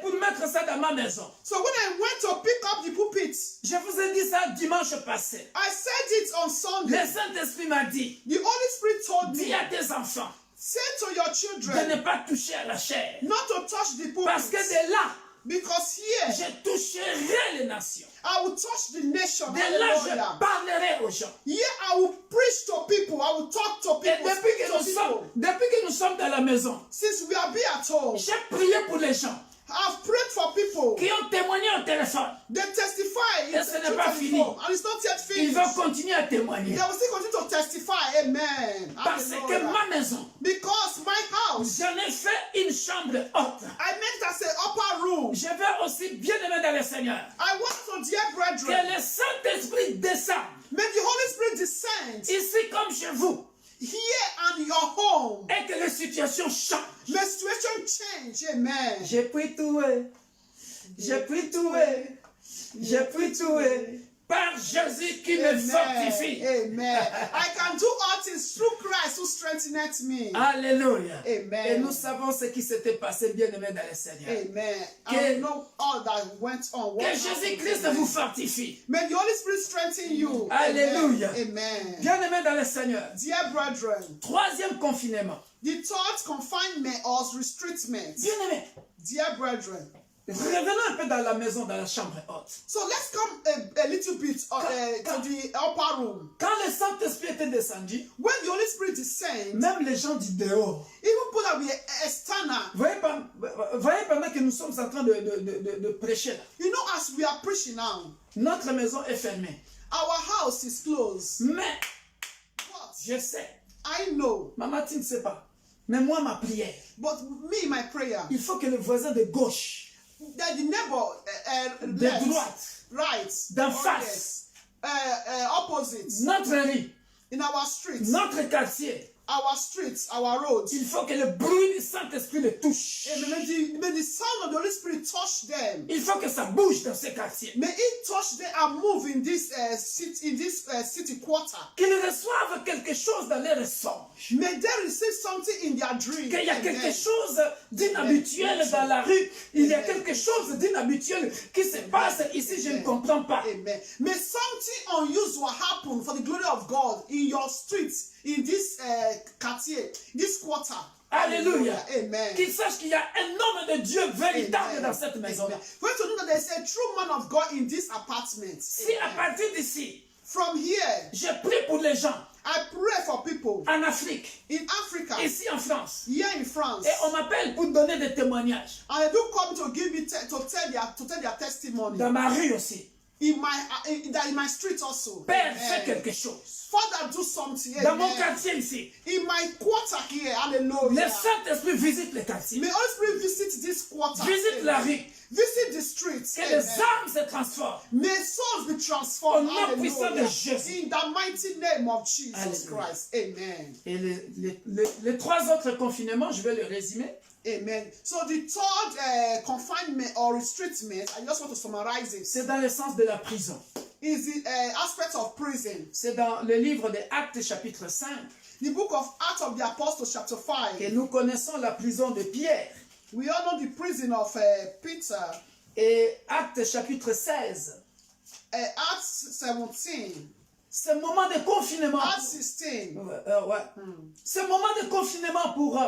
pour mettre ça dans ma maison, So when I went to pick up the pulpit, je vous ai dit ça dimanche passé. I said it on Le Sunday. Saint-Esprit m'a dit, The Holy Spirit told dis me, à tes enfants say to your de children ne pas toucher à la chair. not to touch the Parce que pulpit. de là, Because here, je toucherai les nations. I will touch the nation. De là, je Hallelujah. parlerai aux gens. Here, I will preach to people. I will talk to Et people. Speak to people. depuis que nous sommes dans la maison, Since we are be at home, j'ai prié pour les gens. I've prayed for people. qui ont témoigné au téléphone. They testify Et ce n'est pas fini. and it's not yet Ils finished. vont continuer à témoigner. They will still continue to testify. Amen. Parce que Hallelujah. ma maison, Because my house, j'en ai fait une chambre haute. I make it as an upper room. Je vais aussi bien aimer dans le Seigneur. I want to, dear Que brethren, le Saint-Esprit descende may the Holy Spirit descend ici comme chez vous. here and your home. Et que les situations changent. May situation change. Amen. J'ai pris tout. J'ai pris tout. J'ai pris tout. Par Jésus qui me fortifie. Amen. I can do all things through Christ who strengtheneth me. Alléluia. Amen. Et nous savons ce qui s'était passé, bien aimé dans le Seigneur. Amen. Que- I know all that went on. Que Jésus-Christ vous fortifie. May the Holy Spirit strengthen you. Alléluia. Amen. Bien aimé dans le Seigneur. Dear brethren, Troisième confinement. the third confinement or restriction. Bien aimé. Dear brethren, Revenons un peu dans la maison, dans la chambre haute. so let's come a little bit to the upper room. Quand le Saint-Esprit était descendu, When the Holy Spirit descends, même les gens du dehors. even people that were external, Voyez pendant que nous sommes en train de prêcher là, you know, as we are preaching now, notre maison est fermée. our house is closed. Mais, But je sais, I know, maman, tu ne sais pas. Mais moi, ma prière, but me, my prayer, il faut que le voisin de gauche, that the neighbor de left, droite, right, d'en or face, opposite, notre rue, in our streets, notre quartier, our roads. il faut que le bruit du Saint-Esprit le touche. May the sound of the Holy Spirit touch them. Il faut que ça bouge dans ces quartiers. May it touch them and move in this city quarter. Qu'ils reçoivent quelque chose dans leurs songes. May they receive something in their dream. Qu'il y a quelque Amen. chose d'inhabituel dans la rue. Il y a quelque chose d'inhabituel qui se passe ici, je ne comprends pas. Amen. May something unusual happen for the glory of God in your streets, in this quartier, this quarter. Alléluia. Amen. Qu'ils sachent qu'il y a un homme de Dieu véritable Amen. dans cette maison. Amen. For you to know that there's a true man of God in this apartment. Si à Amen. partir d'ici, From here, je prie pour les gens I pray for people en Afrique, in Africa, ici en France, here in France. et on m'appelle pour donner des témoignages. And they do come to give me to tell their testimony Dans ma rue aussi. in my street also. Père, Amen. fais quelque chose. Father, do something. Dans mon Amen. quartier ici, In my quarter here, le hallelujah. Saint-Esprit visite le quartier, May Holy Spirit visit this quarter. visite la rue, Visit the streets. que Amen. les âmes se transforment. May souls be transformed. Au nom puissant de Hallelujah. Jésus. In the mighty name of Jesus Hallelujah. Christ. Amen. Et les trois autres confinements, je vais le résumer. Amen. So the third confinement or restriction, I just want to summarize it, C'est dans le sens de la prison. is the aspect of prison. C'est dans le livre des Actes chapitre 5 The book of Acts of the Apostles chapter 5. que nous connaissons la prison de Pierre. We all know the prison of Peter. Et Actes chapitre 16, Acts 17. ce moment de confinement. Acts 16. Ouais. Ce moment de confinement pour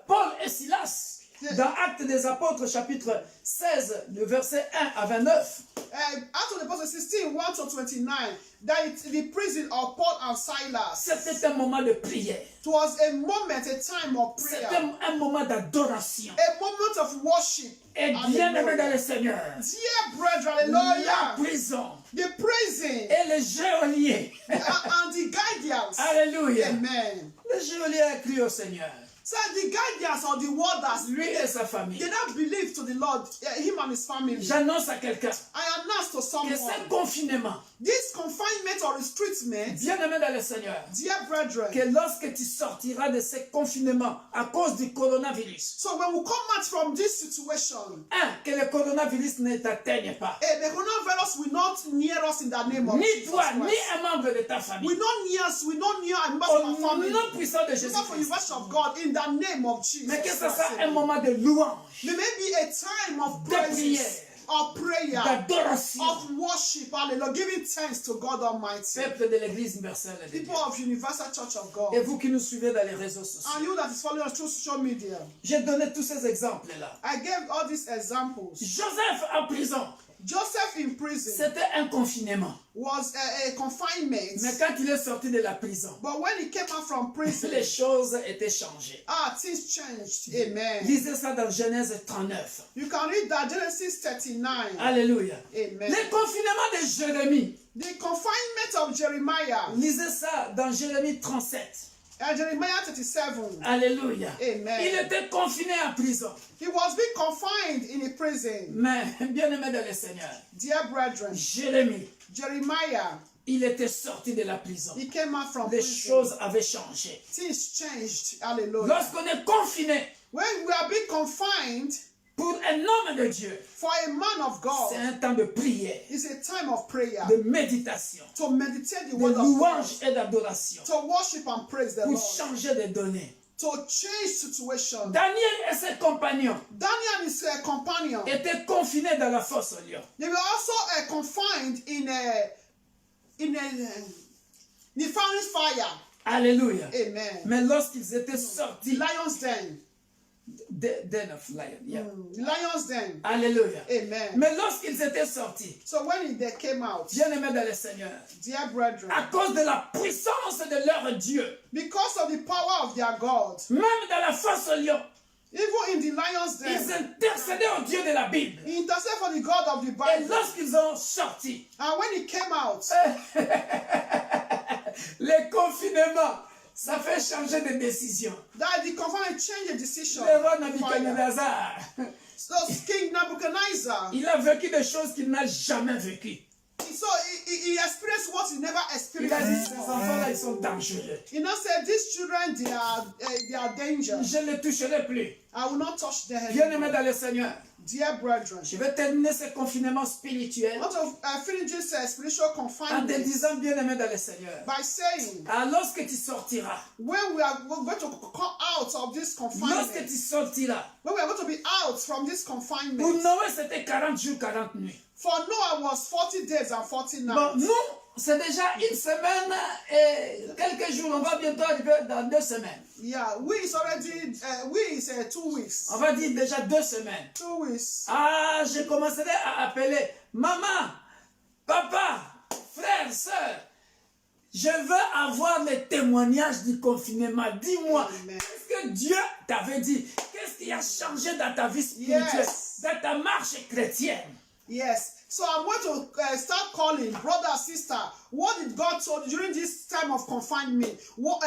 Paul et Silas. Dans Actes des Apôtres chapitre 16, le verset 1 à 29. Acts of the Apostles 16, 1 to 29. That it's the prison of Paul and Silas. C'était un moment de prière. It was a moment, a time of C'était prayer. un moment d'adoration. A moment of worship. Et bien aimé dans Hallelujah. le Seigneur. Dear brethren, La hallelujah. prison The prison et les geôliers. and the guardians. Alléluia. Amen. Le geôlier a cru au Seigneur. So the guardians or the warders, Lui et sa famille. they don't believe to the Lord, him and his family. J'annonce à quelqu'un I announce to que someone, ce confinement, this confinement or restriction, bien aimé dans le Seigneur, dear brethren, que lorsque tu sortiras de ce confinement à cause du coronavirus, so when we come out from this situation, que le coronavirus ne t'atteigne pas. the coronavirus will not near us in the name of Ni Jesus toi, ni Christ. un membre de ta famille. We not near a member of Au our family. nom puissant de Not for the Jésus-Christ. worship of God in the name of Jesus Mais que ce Christ. soit un moment de louange, There may be a time of de praise, prière, of prayer, d'adoration. of worship, hallelujah, giving thanks to God Almighty. Peuple de l'Église universelle de Dieu. People of Universal Church of God. Et vous qui nous suivez dans les réseaux sociaux. And you that is following us through social media. J'ai donné tous ces exemples-là. I gave all these examples. Joseph en prison. Joseph in prison c'était un confinement. was a confinement. Mais quand il est sorti de la prison, But when he came out from prison, les choses étaient changées. things changed. Amen. Lisez ça dans Genèse 39. You can read that Genesis 39. Alléluia. Amen. Les confinements de Jérémie. The confinement of Jeremiah. Lisez ça dans Jérémie 37. Jeremiah 37. Alléluia. Amen. Il était confiné en prison. He was being confined in a prison. Mais, bien-aimé dans le Seigneur, Dear brethren, Jérémie, Jeremiah, il était sorti de la prison. he came out from Les prison. choses avaient changé. Things changed. Hallelujah. Lorsqu'on est confiné When we are being confined, pour un homme de Dieu, for a man of God, c'est un temps de prière, it's a time of prayer. de méditation, To meditate the de word of God. louange et d'adoration To worship and praise the pour Lord. changer de données. To change situation. Daniel et ses compagnons Daniel and his companion, étaient confinés dans la fosse au lion. they were also confined in the furnace fire. Alléluia. Amen. Mais lorsqu'ils étaient The sortis lion's den. den of lion, yeah. The lion's den. Alléluia. Amen. Mais lorsqu'ils étaient sortis, So when they came out, bien-aimés dans le Seigneur, dear brethren, à cause de la puissance de leur Dieu, because of the power of their God, même dans la fosse au lion, even in the lion's ils den, intercédaient au Dieu de la Bible. he interceded for the God of the Et Bible. lorsqu'ils ont sorti, And when he came out, les confinements, ça fait changer de décision. that the confinement changed the decision. Le roi Fire. Nabuchodonosor, So King Nebuchadnezzar, il a vécu des choses qu'il n'a jamais vécues. so he experienced what he never Il experienced a dit, ces before. enfants-là, ils sont dangereux. You know, said these children, they are danger. Je ne les toucherai plus. I will not touch them. Bien-aimés dans le Seigneur, Dear brethren, je vais terminer ce confinement spirituel I want to finish this spiritual en te confinement disant, bien-aimé dans le Seigneur, by saying, lorsque tu sortiras, when we're going to come out of this confinement, lorsque tu sortiras, when we are going to be out from this pour confinement, Noé, c'était 40 jours, 40 nuits. for Noah was 40 days and 40 nights. Bon, nous, c'est déjà une semaine et quelques jours. On va bientôt arriver dans 2 semaines. Yeah, we is already, we is 2 weeks. On va dire déjà 2 semaines. 2 weeks. Je commencerai à appeler maman, papa, frère, soeur. Je veux avoir les témoignages du confinement. Dis-moi, Amen. qu'est-ce que Dieu t'avait dit? Qu'est-ce qui a changé dans ta vie spirituelle, Yes. dans ta marche chrétienne? Yes. So I'm going to start calling brother, sister. What did God told you during this time of confinement? What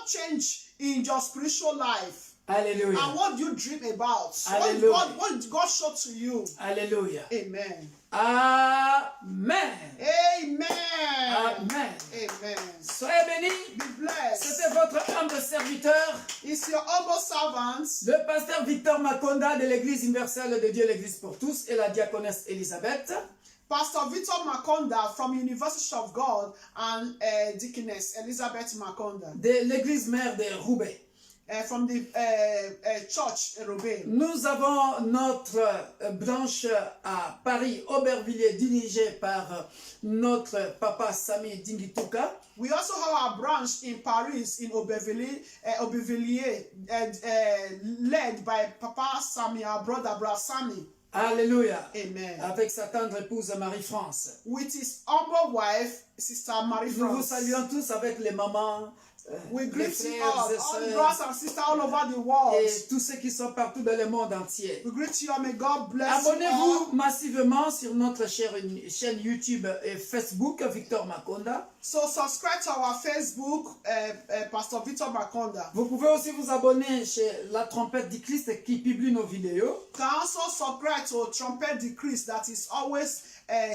changed in your spiritual life? Alléluia. And what do you dream about? Hallelujah. What did God show to you? Alléluia. Amen. Amen. Amen. Amen. Amen. Soyez bénis. Be blessed. C'était votre humble serviteur, It's your humble servants, le pasteur Victor Makonda de l'Église universelle de Dieu, l'Église pour tous, et la diaconesse Elisabeth. Pastor Victor Makonda from University of God and Deaconess Elizabeth Makonda De l'Église mère de Roubaix. from the church Robin. Nous avons notre branche à Paris, Aubervilliers, dirigée par notre papa Sami Dingituka. We also have our branch in Paris, in Aubervilliers, led by Papa Sami, our brother Sami. Alléluia. Amen. Avec sa tendre épouse Marie-France. With his humble wife, Sister Marie Nous vous France. saluons tous avec les mamans, We les greet you frères all, et all sœurs, brothers and sisters all over the world. et tous ceux qui sont partout dans le monde entier. We greet you and may God bless you all. Abonnez-vous massivement sur notre chaîne YouTube et Facebook, Victor Makonda. So subscribe to our Facebook, Pastor Victor Makonda. Vous pouvez aussi vous abonner chez La Trompette du Christ qui publie nos vidéos. You can also subscribe to Trumpet the Christ that is always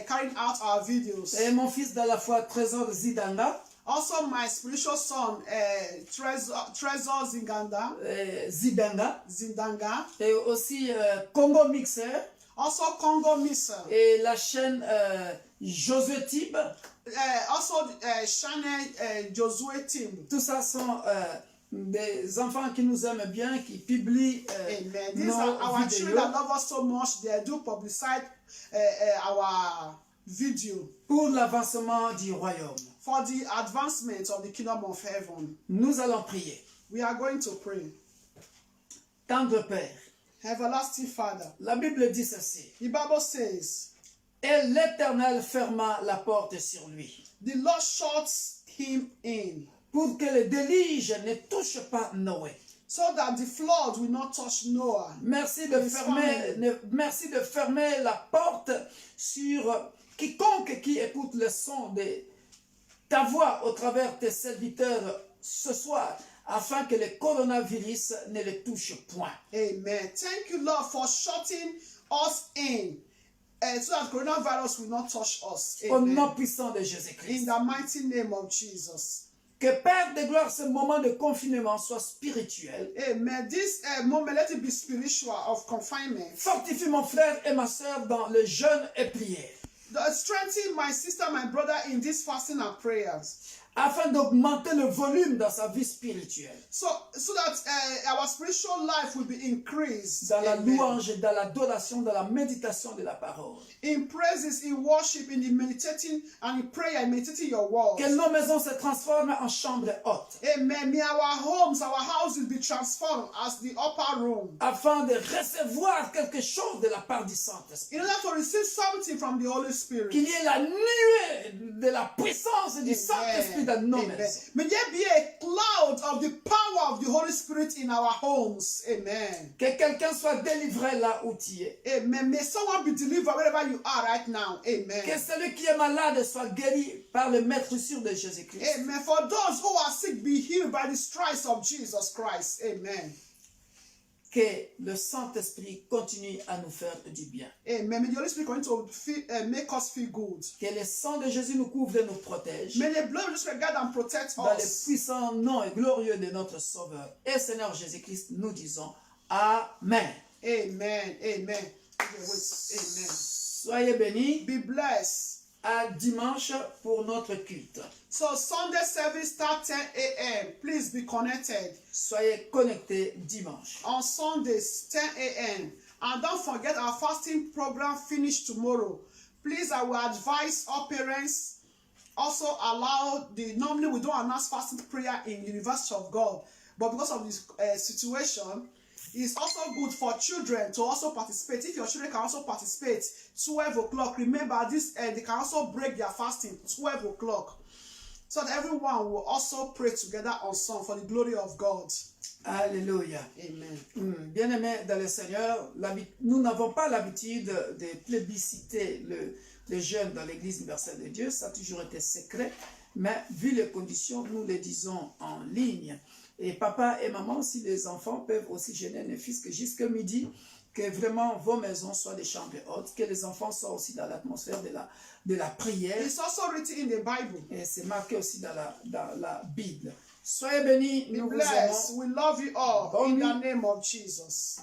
carrying out our videos. Et mon fils dans la foi, Trésor Zidanga. Also my spiritual son, Trezor Zidanga. Zindanga. Et aussi Congo Mixer. Also Congo Missa. Et la chaîne Josué Tib. Also Channel Josué Tim. Tout ça sont des enfants qui nous aiment bien, qui publient Amen. These nos are our children that vidéos love us so much. They do publicize our video pour l'avancement du royaume. for the advancement of the kingdom of heaven. Nous allons prier. We are going to pray. Tendre Père, Everlasting Father. La Bible dit ceci. The Bible says, Et l'Éternel ferma la porte sur lui, the Lord shuts him in, pour que le déluge ne touche pas Noé. so that the flood will not touch Noah. Merci de fermer la porte sur quiconque qui écoute le son de ta voix au travers tes serviteurs ce soir, afin que le coronavirus ne le touche point. Amen. Thank you, Lord, for shutting us in, so that coronavirus will not touch us. Au Amen. nom puissant de In Jésus-Christ. the mighty name of Jesus. Que Père de gloire, ce moment de confinement soit spirituel. Amen. This moment, let it be spiritual, of confinement. Fortifie mon frère et ma soeur dans le jeûne et prière, Strengthen my sister, my brother in this fasting and prayers, afin d'augmenter le volume dans sa vie spirituelle, so that our spiritual life will be increased. dans la Amen. louange, dans l'adoration, dans la méditation de la parole. In praises, in worship, in the meditating and in prayer, in meditating your word. Que nos maisons se transforment en chambres hautes, Amen. May our homes, our houses be transformed as the upper room, afin de recevoir quelque chose de la part du Saint-Esprit. in order to receive something from the Holy Spirit. Qu'il y ait la nuée de la puissance du Saint-Esprit dans nos Amen. maisons. May there be a cloud of the power of the Holy Spirit in our homes. Amen. Que quelqu'un soit délivré là où tu es. Amen. May someone be delivered wherever you are right now. Amen. Que celui qui est malade soit guéri par le Maître sûr de Jésus-Christ. Amen. For those who are sick, be healed by the stripes of Jesus Christ. Amen. Que le Saint-Esprit continue à nous faire du bien. Amen. May the Holy Spirit continue to make us feel good. Que le sang de Jésus nous couvre et nous protège. May the blood of Jesus guard and protect Dans le us. puissant nom et glorieux de notre Sauveur et Seigneur Jésus-Christ, nous disons Amen. Amen. Amen. Amen. Soyez bénis. Be blessed. À dimanche pour notre culte. So Sunday service start 10 a.m. Please be connected. Soyez connectés dimanche. On Sundays, 10 a.m. And don't forget our fasting program finish tomorrow. Please, I will advise all parents also allow normally we don't announce fasting prayer in University of God, but because of this situation, it's also good for children to also participate. If your children can also participate, 12 o'clock. Remember this, they can also break their fasting 12 o'clock. So that everyone will also pray together on song for the glory of God. Alléluia. Amen. Bien-aimés dans le Seigneur, nous n'avons pas l'habitude de plébisciter le jeûne dans l'Église universelle de Dieu. Ça a toujours été secret. Mais vu les conditions, nous le disons en ligne. Et papa et maman, si les enfants peuvent aussi jeûner, ne fût-ce que jusqu'à midi, que vraiment vos maisons soient des chambres hautes, que les enfants soient aussi dans l'atmosphère de la prière. It's also written in the Bible. Et c'est marqué aussi dans la Bible. Soyez bénis, Be nous vous blessed. aimons. We love you all Bonne in the nuit. name of Jesus.